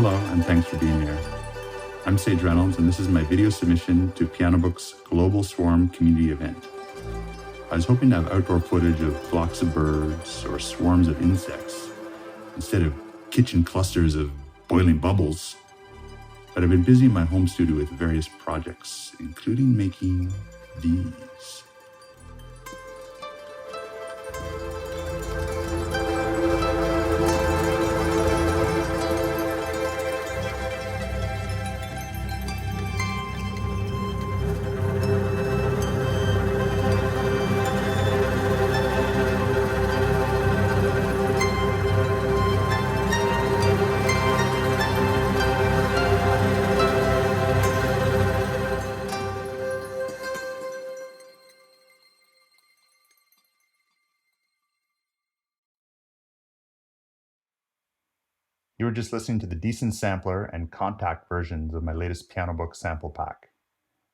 Hello, and thanks for being here. I'm Sage Reynolds, and this is my video submission to Pianobook's Global Swarm community event. I was hoping to have outdoor footage of flocks of birds or swarms of insects, instead of kitchen clusters of boiling bubbles. But I've been busy in my home studio with various projects, including making these. You were just listening to the decent sampler and contact versions of my latest Pianobook sample pack.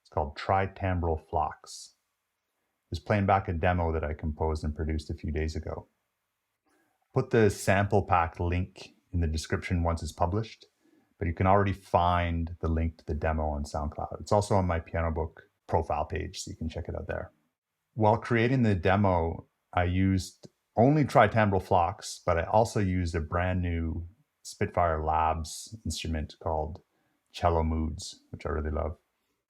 It's called Tri-Timbral Flocks. I was playing back a demo that I composed and produced a few days ago. Put the sample pack link in the description once it's published, but you can already find the link to the demo on SoundCloud. It's also on my Pianobook profile page, so you can check it out there. While creating the demo, I used only Tri-Timbral Flocks, but I also used a brand new Spitfire Labs instrument called Cello Moods, which I really love.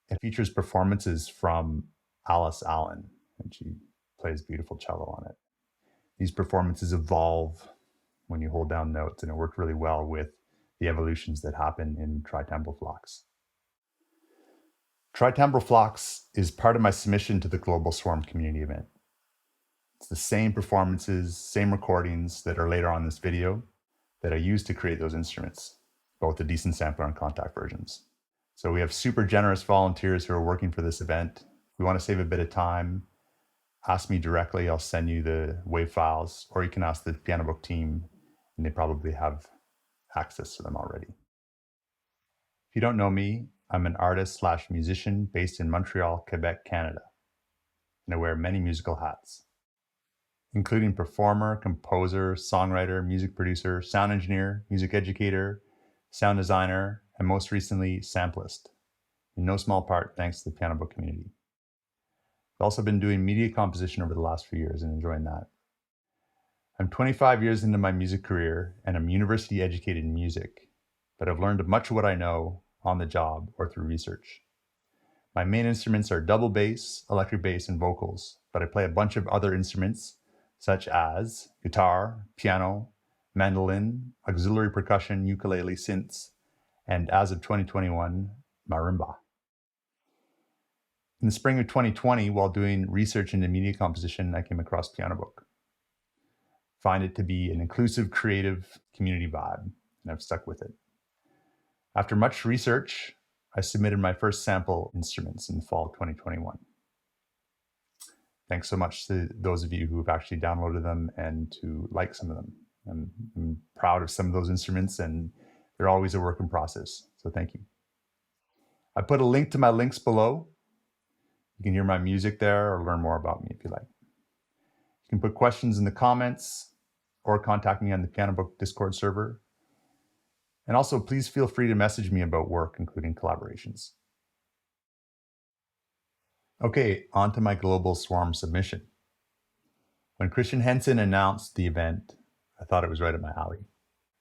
It features performances from Alice Allen, and she plays beautiful cello on it. These performances evolve when you hold down notes, and it worked really well with the evolutions that happen in Tri-Timbral Flocks. Tri-Timbral Flocks is part of my submission to the Global Swarm community event. It's the same performances, same recordings that are later on in this video that I used to create those instruments, both the decent sampler and contact versions. So we have super generous volunteers who are working for this event. If we want to save a bit of time, ask me directly, I'll send you the WAV files, or you can ask the Pianobook team, and they probably have access to them already. If you don't know me, I'm an artist/musician based in Montreal, Quebec, Canada, and I wear many musical hats, including performer, composer, songwriter, music producer, sound engineer, music educator, sound designer, and most recently, samplist, in no small part thanks to the Pianobook community. I've also been doing media composition over the last few years and enjoying that. I'm 25 years into my music career, and I'm university educated in music, but I've learned much of what I know on the job or through research. My main instruments are double bass, electric bass, and vocals, but I play a bunch of other instruments such as guitar, piano, mandolin, auxiliary percussion, ukulele, synths, and as of 2021, marimba. In the spring of 2020, while doing research into media composition, I came across Pianobook. Find it to be an inclusive, creative community vibe, and I've stuck with it. After much research, I submitted my first sample instruments in the fall of 2021. Thanks so much to those of you who have actually downloaded them and to like some of them. I'm proud of some of those instruments, and they're always a work in process, so thank you. I put a link to my links below. You can hear my music there or learn more about me if you like. You can put questions in the comments or contact me on the Pianobook Discord server. And also, please feel free to message me about work, including collaborations. Okay, on to my Global Swarm submission. When Christian Henson announced the event, I thought it was right up my alley.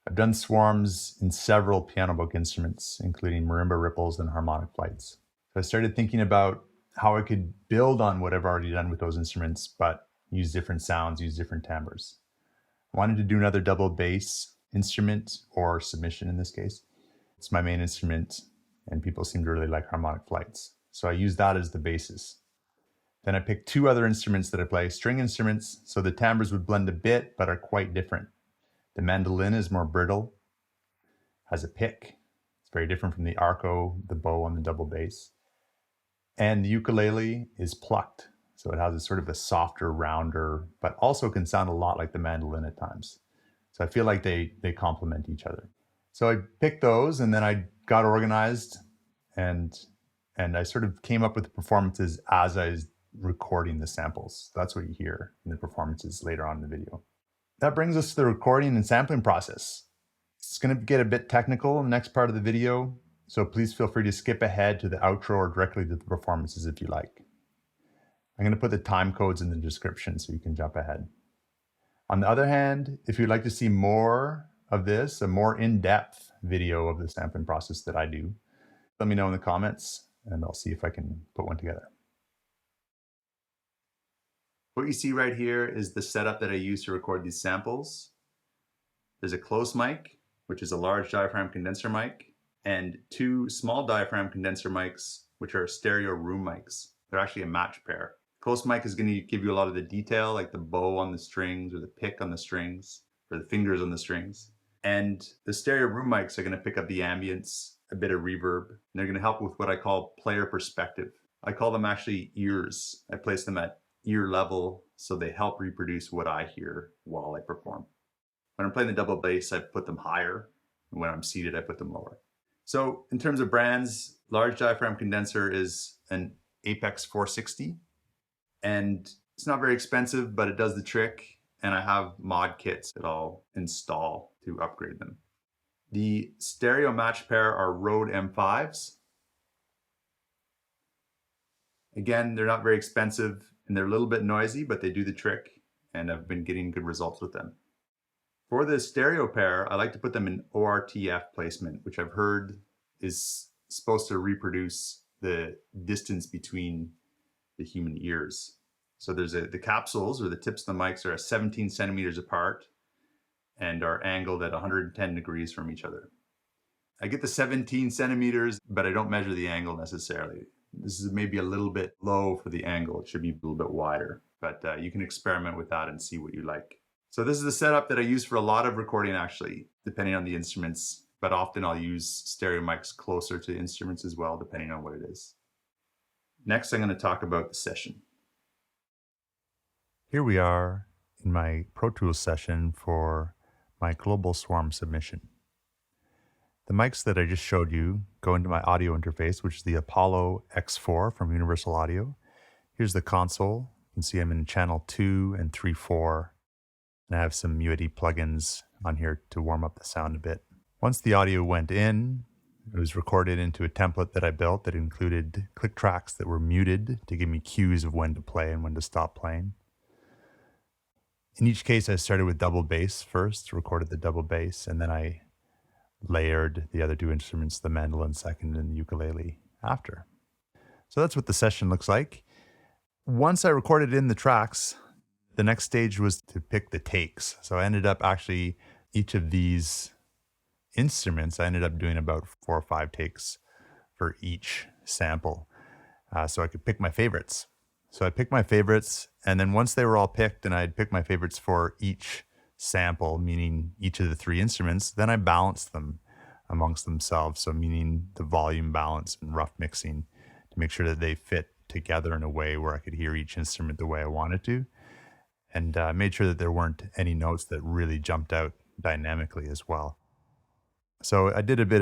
I've done swarms in several Pianobook instruments, including marimba ripples and harmonic flights. So I started thinking about how I could build on what I've already done with those instruments, but use different sounds, use different timbres. I wanted to do another double bass instrument, or submission in this case. It's my main instrument, and people seem to really like harmonic flights. So I used that as the basis. Then I picked two other instruments that I play, string instruments, so the timbres would blend a bit, but are quite different. The mandolin is more brittle, has a pick. It's very different from the arco, the bow on the double bass. And the ukulele is plucked, so it has a sort of a softer, rounder, but also can sound a lot like the mandolin at times. So I feel like they complement each other. So I picked those, and then I got organized, and I sort of came up with the performances as I was recording the samples. That's what you hear in the performances later on in the video. That brings us to the recording and sampling process. It's going to get a bit technical in the next part of the video, so please feel free to skip ahead to the outro or directly to the performances if you like. I'm going to put the time codes in the description so you can jump ahead. On the other hand, if you'd like to see more of this, a more in-depth video of the sampling process that I do, let me know in the comments and I'll see if I can put one together. What you see right here is the setup that I use to record these samples. There's a close mic, which is a large diaphragm condenser mic, and two small diaphragm condenser mics, which are stereo room mics. They're actually a match pair. Close mic is going to give you a lot of the detail, like the bow on the strings or the pick on the strings or the fingers on the strings. And the stereo room mics are going to pick up the ambience, a bit of reverb, and they're going to help with what I call player perspective. I call them actually ears. I place them at ear level so they help reproduce what I hear while I perform. When I'm playing the double bass, I put them higher. And when I'm seated, I put them lower. So in terms of brands, large diaphragm condenser is an Apex 460. And it's not very expensive, but it does the trick. And I have mod kits that I'll install to upgrade them. The stereo match pair are Rode M5s. Again, they're not very expensive and they're a little bit noisy, but they do the trick. And I've been getting good results with them. For the stereo pair, I like to put them in ORTF placement, which I've heard is supposed to reproduce the distance between the human ears. So there's the capsules or the tips of the mics are 17 centimeters apart and are angled at 110 degrees from each other. I get the 17 centimeters, but I don't measure the angle necessarily. This is maybe a little bit low for the angle. It should be a little bit wider, but you can experiment with that and see what you like. So this is the setup that I use for a lot of recording actually, depending on the instruments, but often I'll use stereo mics closer to instruments as well, depending on what it is. Next, I'm going to talk about the session. Here we are in my Pro Tools session for my global swarm submission. The mics that I just showed you go into my audio interface, which is the Apollo X4 from Universal Audio. Here's the console. You can see I'm in channel 2 and 3/4. And I have some UAD plugins on here to warm up the sound a bit. Once the audio went in, it was recorded into a template that I built that included click tracks that were muted to give me cues of when to play and when to stop playing. In each case, I started with double bass first, recorded the double bass, and then I layered the other two instruments, the mandolin second and the ukulele after. So that's what the session looks like. Once I recorded in the tracks, the next stage was to pick the takes. So I ended up actually, each of these instruments, I ended up doing about 4 or 5 takes for each sample. So I could pick my favorites. So I picked my favorites, and then once they were all picked and I'd picked my favorites for each sample, meaning each of the 3 instruments, then I balanced them amongst themselves. So meaning the volume balance and rough mixing to make sure that they fit together in a way where I could hear each instrument the way I wanted to. And made sure that there weren't any notes that really jumped out dynamically as well. So I did a bit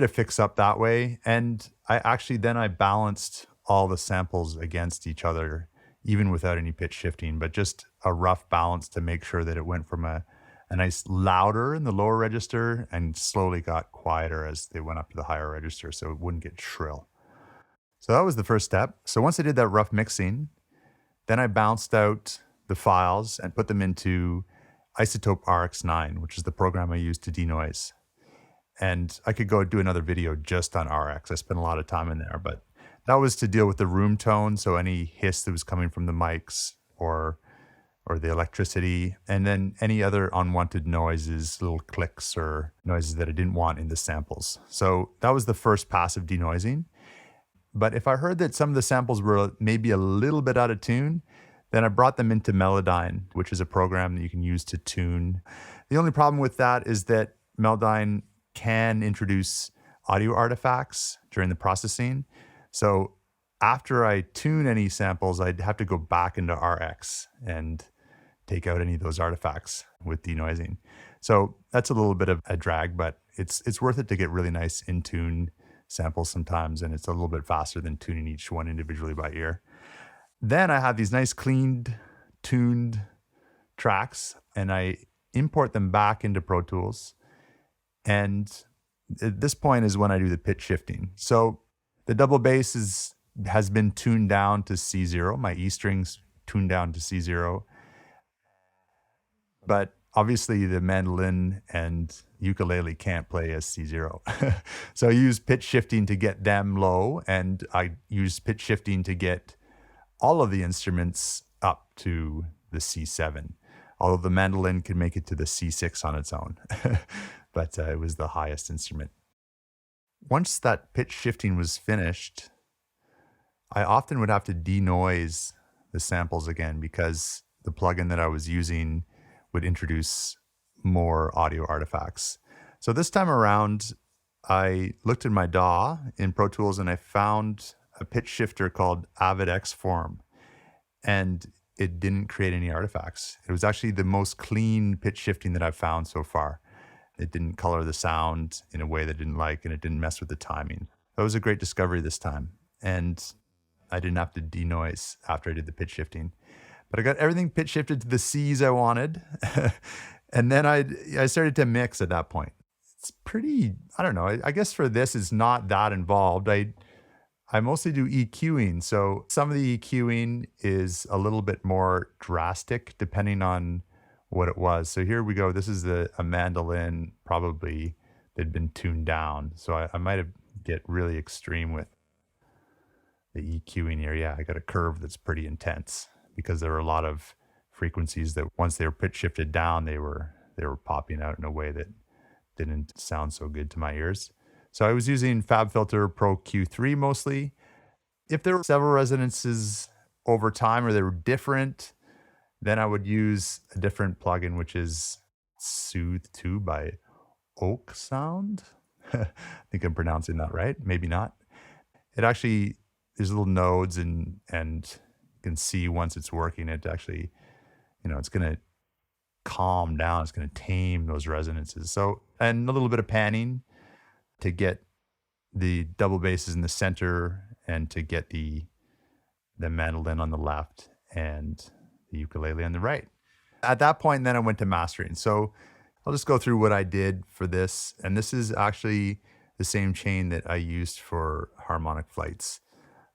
of fix up that way, and I balanced all the samples against each other, even without any pitch shifting, but just a rough balance to make sure that it went from a nice louder in the lower register and slowly got quieter as they went up to the higher register, so it wouldn't get shrill. So that was the first step. So once I did that rough mixing, then I bounced out the files and put them into Isotope RX9, which is the program I use to denoise. And I could go do another video just on RX. I spent a lot of time in there, but that was to deal with the room tone. So any hiss that was coming from the mics or the electricity, and then any other unwanted noises, little clicks or noises that I didn't want in the samples. So that was the first pass of denoising. But if I heard that some of the samples were maybe a little bit out of tune, then I brought them into Melodyne, which is a program that you can use to tune. The only problem with that is that Melodyne can introduce audio artifacts during the processing. So after I tune any samples, I'd have to go back into RX and take out any of those artifacts with denoising. So that's a little bit of a drag, but it's worth it to get really nice in tune samples sometimes, and it's a little bit faster than tuning each one individually by ear. Then I have these nice cleaned, tuned tracks, and I import them back into Pro Tools. And at this point is when I do the pitch shifting. So the double bass has been tuned down to C0. My E string's tuned down to C0. But obviously the mandolin and ukulele can't play as C0. So I use pitch shifting to get them low, and I use pitch shifting to get all of the instruments up to the C7. Although the mandolin can make it to the C6 on its own, but it was the highest instrument. Once that pitch shifting was finished, I often would have to denoise the samples again because the plugin that I was using would introduce more audio artifacts. So this time around, I looked at my DAW in Pro Tools and I found a pitch shifter called Avid Form, and it didn't create any artifacts. It was actually the most clean pitch shifting that I've found so far. It didn't color the sound in a way that I didn't like, and it didn't mess with the timing. That was a great discovery this time. And I didn't have to denoise after I did the pitch shifting. But I got everything pitch shifted to the C's I wanted. And then I started to mix at that point. It's pretty, I don't know, I guess for this it's not that involved. I mostly do EQing. So some of the EQing is a little bit more drastic depending on what it was. So here we go. This is a mandolin, probably that had been tuned down. So I might have get really extreme with the EQing here. Yeah, I got a curve that's pretty intense because there were a lot of frequencies that once they were pitch shifted down, they were popping out in a way that didn't sound so good to my ears. So I was using FabFilter Pro Q3 mostly. If there were several resonances over time or they were different, then I would use a different plugin, which is Soothe 2 by Oak Sound. I think I'm pronouncing that right. Maybe not. It actually, there's little nodes and you can see once it's working, it actually, it's going to calm down. It's going to tame those resonances. So, and a little bit of panning to get the double basses in the center and to get the mandolin on the left and the ukulele on the right. At that point, then I went to mastering. So I'll just go through what I did for this. And this is actually the same chain that I used for harmonic flights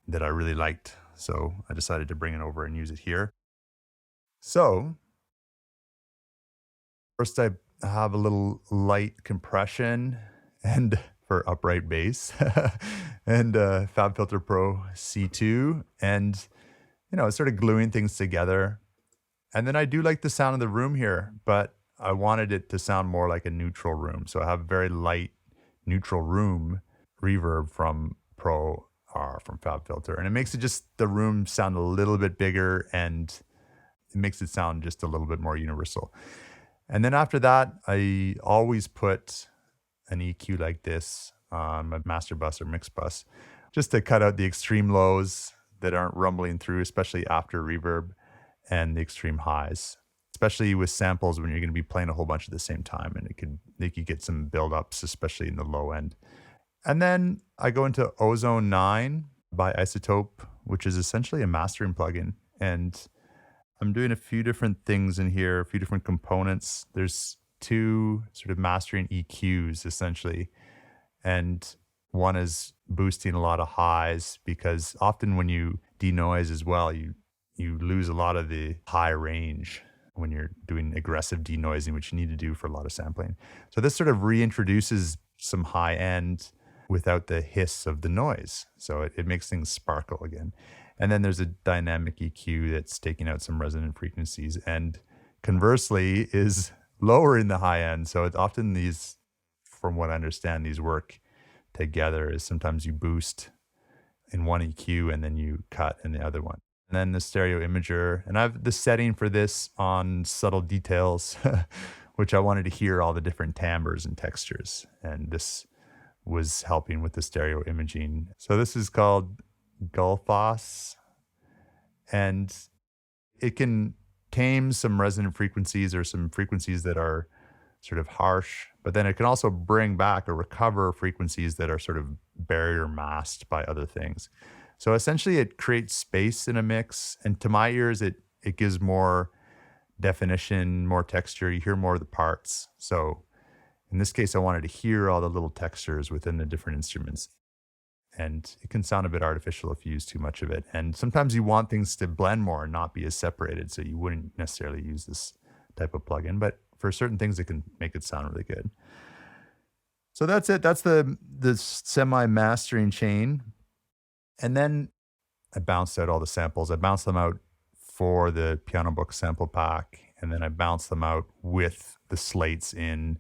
that I really liked. So I decided to bring it over and use it here. So first I have a little light compression and for upright bass and FabFilter Pro C2 and sort of gluing things together. And then I do like the sound of the room here, but I wanted it to sound more like a neutral room. So I have very light neutral room reverb from from FabFilter. And it makes it just the room sound a little bit bigger and it makes it sound just a little bit more universal. And then after that, I always put an EQ like this on my master bus or mix bus, just to cut out the extreme lows that aren't rumbling through, especially after reverb, and the extreme highs, especially with samples when you're going to be playing a whole bunch at the same time, and you could get some buildups, especially in the low end. And then I go into Ozone 9 by Isotope, which is essentially a mastering plugin. And I'm doing a few different things in here, a few different components. There's two sort of mastering EQs essentially. And one is boosting a lot of highs because often when you denoise as well, you lose a lot of the high range when you're doing aggressive denoising, which you need to do for a lot of sampling. So this sort of reintroduces some high end without the hiss of the noise. So it makes things sparkle again. And then there's a dynamic EQ that's taking out some resonant frequencies and conversely is lowering the high end. So it's often these, from what I understand, these work together is sometimes you boost in one EQ and then you cut in the other one. And then the stereo imager, and I have the setting for this on subtle details, which I wanted to hear all the different timbres and textures. And this was helping with the stereo imaging. So this is called Gulfos, and it can tame some resonant frequencies or some frequencies that are sort of harsh, but then it can also bring back or recover frequencies that are sort of barrier masked by other things. So essentially it creates space in a mix, and to my ears it gives more definition, more texture. You hear more of the parts. So In this case, I wanted to hear all the little textures within the different instruments. And it can sound a bit artificial if you use too much of it. And sometimes you want things to blend more and not be as separated, so you wouldn't necessarily use this type of plugin. But for certain things, it can make it sound really good. So that's it. That's the semi-mastering chain. And then I bounced out all the samples. I bounced them out for the Pianobook sample pack, and then I bounced them out with the slates in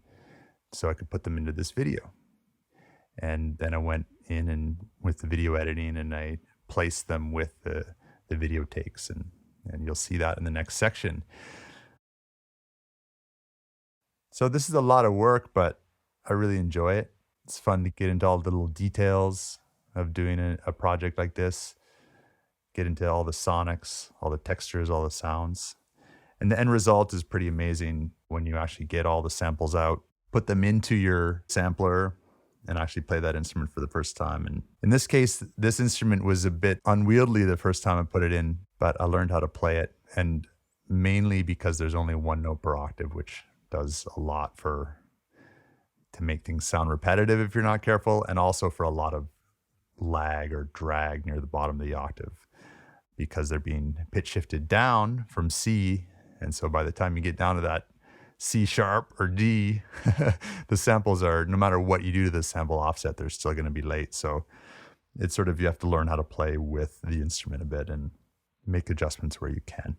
so I could put them into this video. And then I went in and with the video editing and I placed them with the video takes, and you'll see that in the next section. So this is a lot of work, but I really enjoy it. It's fun to get into all the little details of doing a project like this, get into all the sonics, all the textures, all the sounds. And the end result is pretty amazing when you actually get all the samples out, put them into your sampler, and actually play that instrument for the first time. And in this case, this instrument was a bit unwieldy the first time I put it in, but I learned how to play it. And mainly because there's only one note per octave, which does a lot to make things sound repetitive if you're not careful, and also for a lot of lag or drag near the bottom of the octave because they're being pitch shifted down from C. And so by the time you get down to that C sharp or D, the samples are, no matter what you do to the sample offset, they're still going to be late. So it's sort of, you have to learn how to play with the instrument a bit and make adjustments where you can.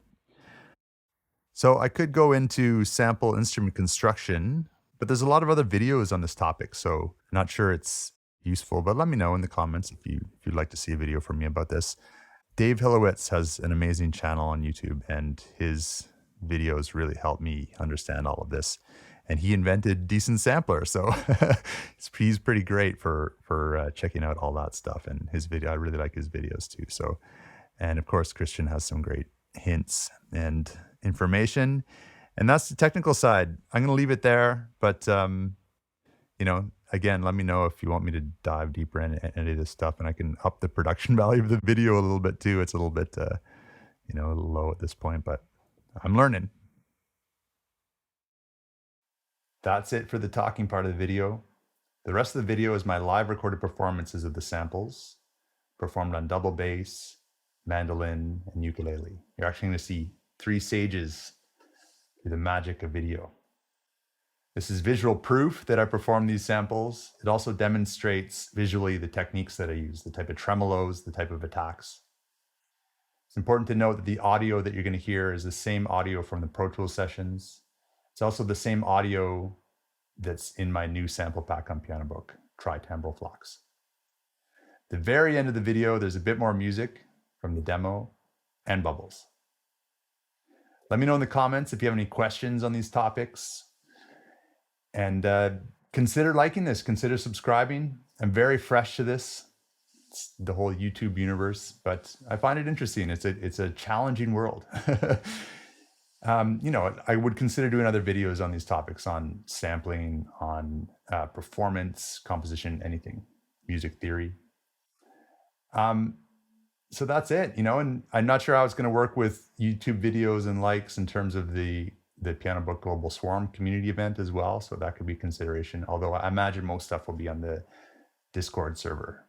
So I could go into sample instrument construction, but there's a lot of other videos on this topic. So I'm not sure it's useful, but let me know in the comments if you'd like to see a video from me about this. Dave Hilowitz has an amazing channel on YouTube, and his videos really helped me understand all of this. And he invented Decent Sampler, so he's pretty great for checking out all that stuff. And his video, I really like his videos too. So, and of course, Christian has some great hints and information. And that's the technical side. I'm going to leave it there, but again, let me know if you want me to dive deeper into any of this stuff, and I can up the production value of the video a little bit too. It's a little bit, a little low at this point, but I'm learning. That's it for the talking part of the video. The rest of the video is my live recorded performances of the samples, performed on double bass, mandolin, and ukulele. You're actually going to see 3 stages through the magic of video. This is visual proof that I performed these samples. It also demonstrates visually the techniques that I use, the type of tremolos, the type of attacks. It's important to note that the audio that you're going to hear is the same audio from the Pro Tools sessions. It's also the same audio that's in my new sample pack on Pianobook, Tri-Timbral Flocks. The very end of the video, there's a bit more music from the demo and bubbles. Let me know in the comments if you have any questions on these topics. And consider liking this, consider subscribing. I'm very fresh to this. It's the whole YouTube universe, but I find it interesting. It's a challenging world. I would consider doing other videos on these topics, on sampling, on performance, composition, anything, music theory. So that's it, and I'm not sure how it's going to work with YouTube videos and likes in terms of the Pianobook Global Swarm community event as well. So that could be consideration, although I imagine most stuff will be on the Discord server.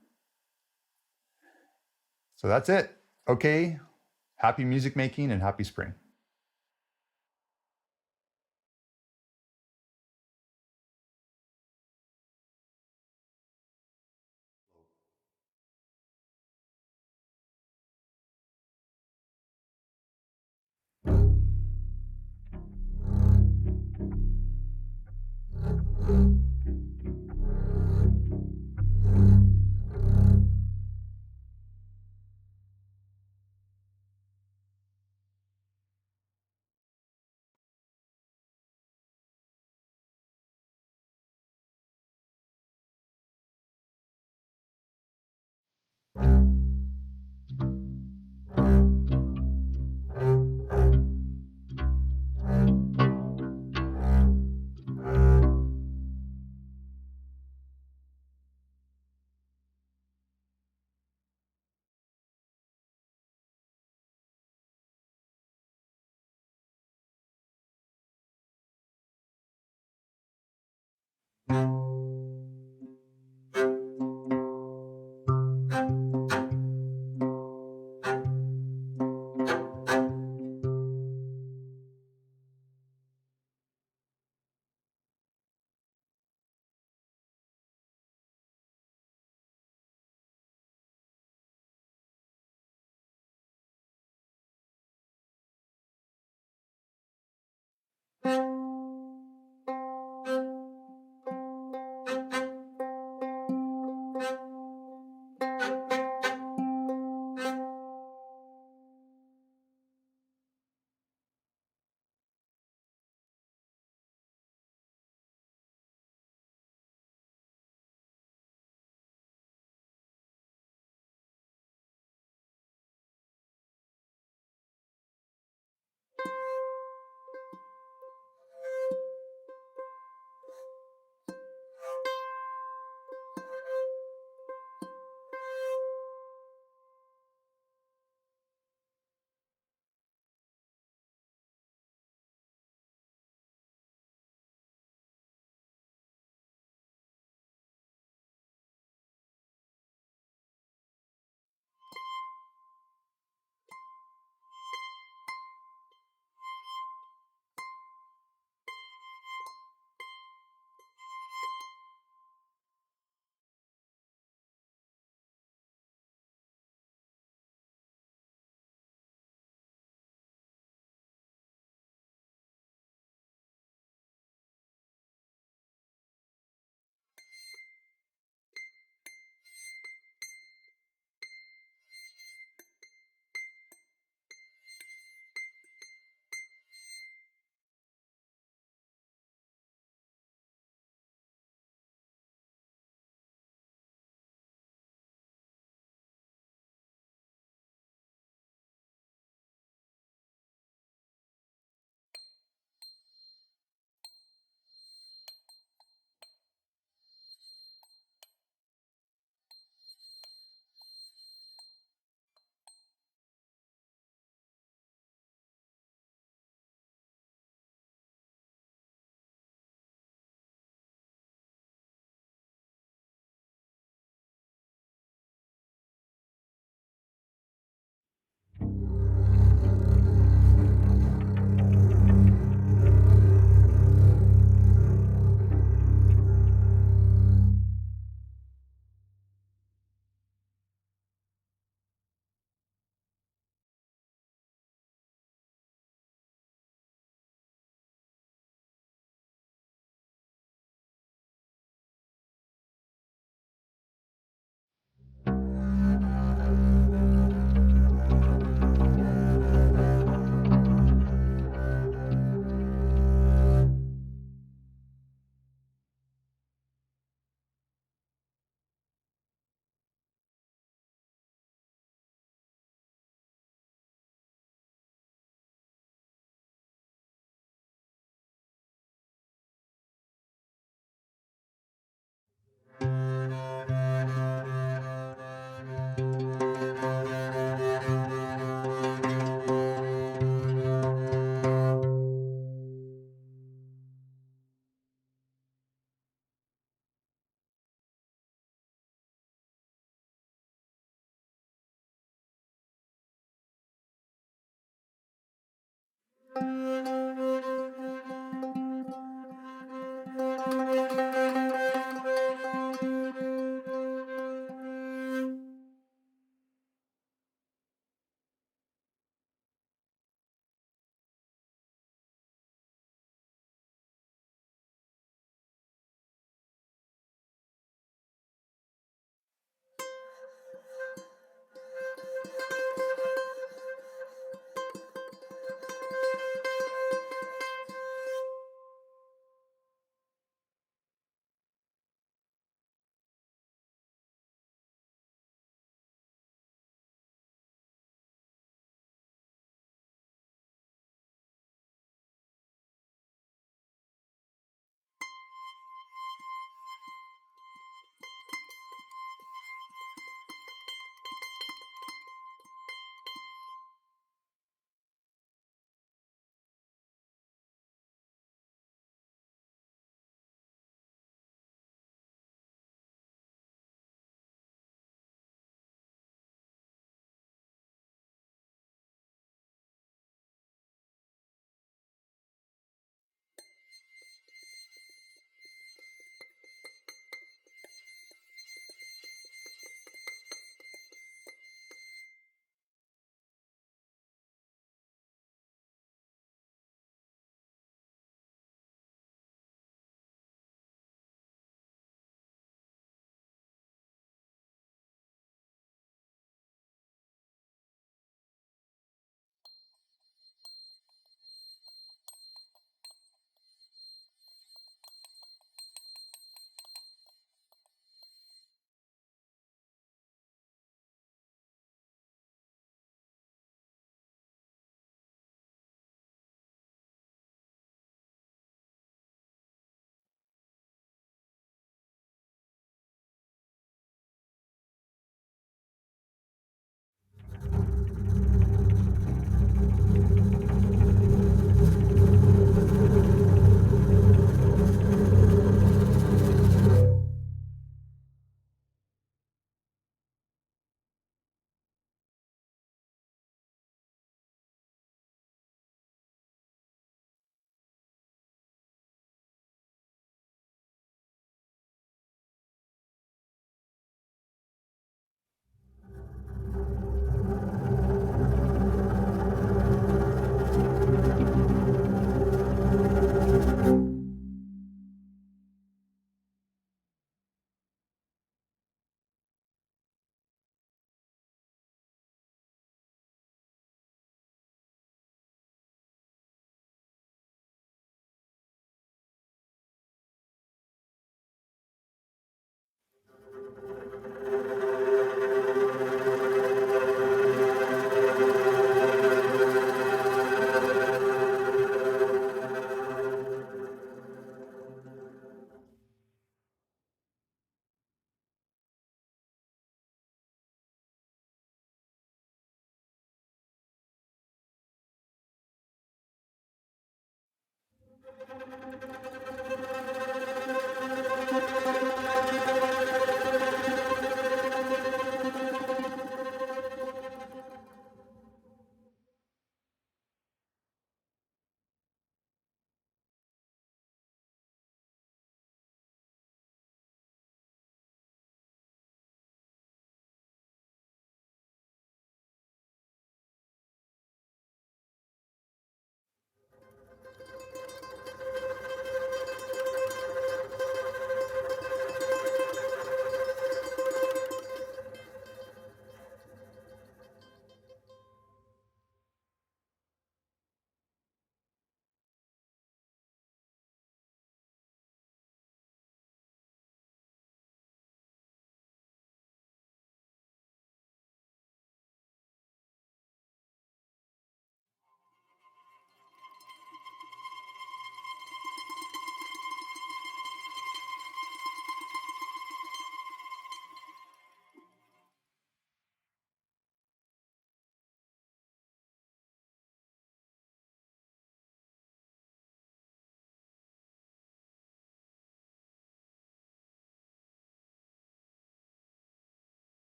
So that's it. Okay. Happy music making and happy spring.